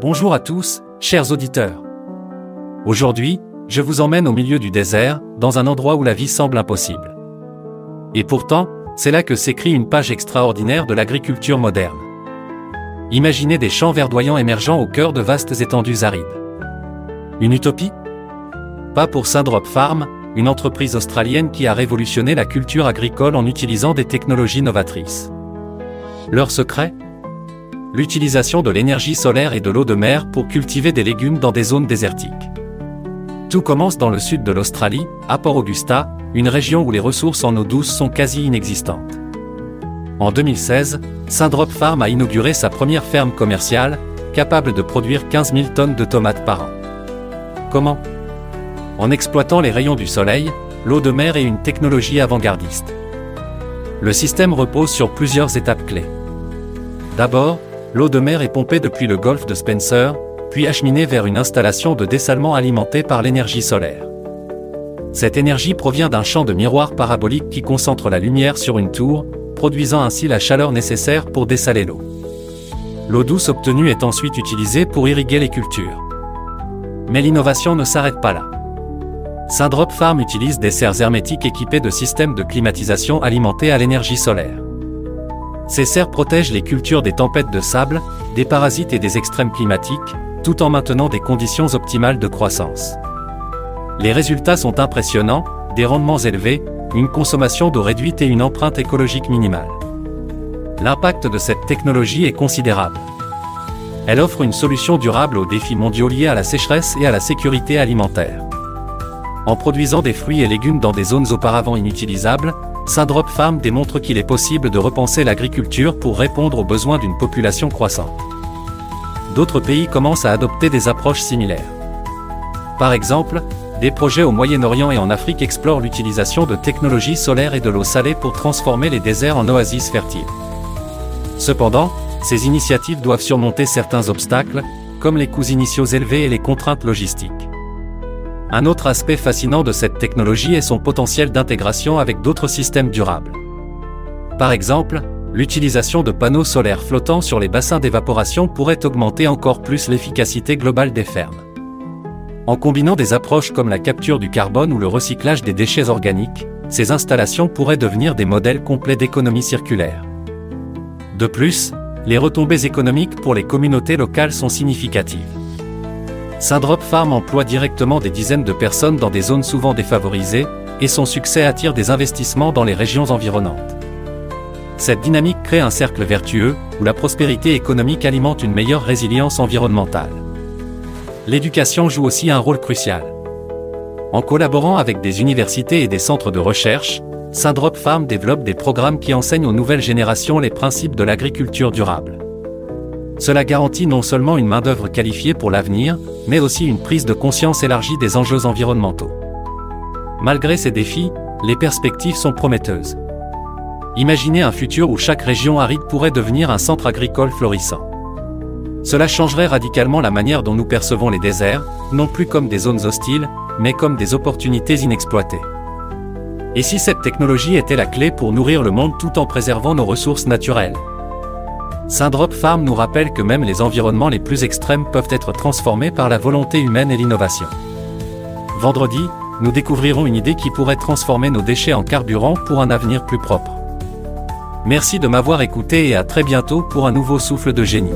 Bonjour à tous, chers auditeurs. Aujourd'hui, je vous emmène au milieu du désert, dans un endroit où la vie semble impossible. Et pourtant, c'est là que s'écrit une page extraordinaire de l'agriculture moderne. Imaginez des champs verdoyants émergeant au cœur de vastes étendues arides. Une utopie? Pas pour Syndrop Farm, une entreprise australienne qui a révolutionné la culture agricole en utilisant des technologies novatrices. Leur secret? L'utilisation de l'énergie solaire et de l'eau de mer pour cultiver des légumes dans des zones désertiques. Tout commence dans le sud de l'Australie, à Port Augusta, une région où les ressources en eau douce sont quasi inexistantes. En 2016, Syndrop Farm a inauguré sa première ferme commerciale, capable de produire 15 000 tonnes de tomates par an. Comment? En exploitant les rayons du soleil, l'eau de mer et une technologie avant-gardiste. Le système repose sur plusieurs étapes clés. D'abord, l'eau de mer est pompée depuis le golfe de Spencer, puis acheminée vers une installation de dessalement alimentée par l'énergie solaire. Cette énergie provient d'un champ de miroir parabolique qui concentre la lumière sur une tour, produisant ainsi la chaleur nécessaire pour dessaler l'eau. L'eau douce obtenue est ensuite utilisée pour irriguer les cultures. Mais l'innovation ne s'arrête pas là. Syndrop Farm utilise des serres hermétiques équipées de systèmes de climatisation alimentés à l'énergie solaire. Ces serres protègent les cultures des tempêtes de sable, des parasites et des extrêmes climatiques, tout en maintenant des conditions optimales de croissance. Les résultats sont impressionnants, des rendements élevés, une consommation d'eau réduite et une empreinte écologique minimale. L'impact de cette technologie est considérable. Elle offre une solution durable aux défis mondiaux liés à la sécheresse et à la sécurité alimentaire. En produisant des fruits et légumes dans des zones auparavant inutilisables, Syndrop Farm démontre qu'il est possible de repenser l'agriculture pour répondre aux besoins d'une population croissante. D'autres pays commencent à adopter des approches similaires. Par exemple, des projets au Moyen-Orient et en Afrique explorent l'utilisation de technologies solaires et de l'eau salée pour transformer les déserts en oasis fertiles. Cependant, ces initiatives doivent surmonter certains obstacles, comme les coûts initiaux élevés et les contraintes logistiques. Un autre aspect fascinant de cette technologie est son potentiel d'intégration avec d'autres systèmes durables. Par exemple, l'utilisation de panneaux solaires flottants sur les bassins d'évaporation pourrait augmenter encore plus l'efficacité globale des fermes. En combinant des approches comme la capture du carbone ou le recyclage des déchets organiques, ces installations pourraient devenir des modèles complets d'économie circulaire. De plus, les retombées économiques pour les communautés locales sont significatives. Syndrop Farm emploie directement des dizaines de personnes dans des zones souvent défavorisées, et son succès attire des investissements dans les régions environnantes. Cette dynamique crée un cercle vertueux, où la prospérité économique alimente une meilleure résilience environnementale. L'éducation joue aussi un rôle crucial. En collaborant avec des universités et des centres de recherche, Syndrop Farm développe des programmes qui enseignent aux nouvelles générations les principes de l'agriculture durable. Cela garantit non seulement une main-d'œuvre qualifiée pour l'avenir, mais aussi une prise de conscience élargie des enjeux environnementaux. Malgré ces défis, les perspectives sont prometteuses. Imaginez un futur où chaque région aride pourrait devenir un centre agricole florissant. Cela changerait radicalement la manière dont nous percevons les déserts, non plus comme des zones hostiles, mais comme des opportunités inexploitées. Et si cette technologie était la clé pour nourrir le monde tout en préservant nos ressources naturelles? Syndrop Farm nous rappelle que même les environnements les plus extrêmes peuvent être transformés par la volonté humaine et l'innovation. Vendredi, nous découvrirons une idée qui pourrait transformer nos déchets en carburant pour un avenir plus propre. Merci de m'avoir écouté et à très bientôt pour un nouveau souffle de génie.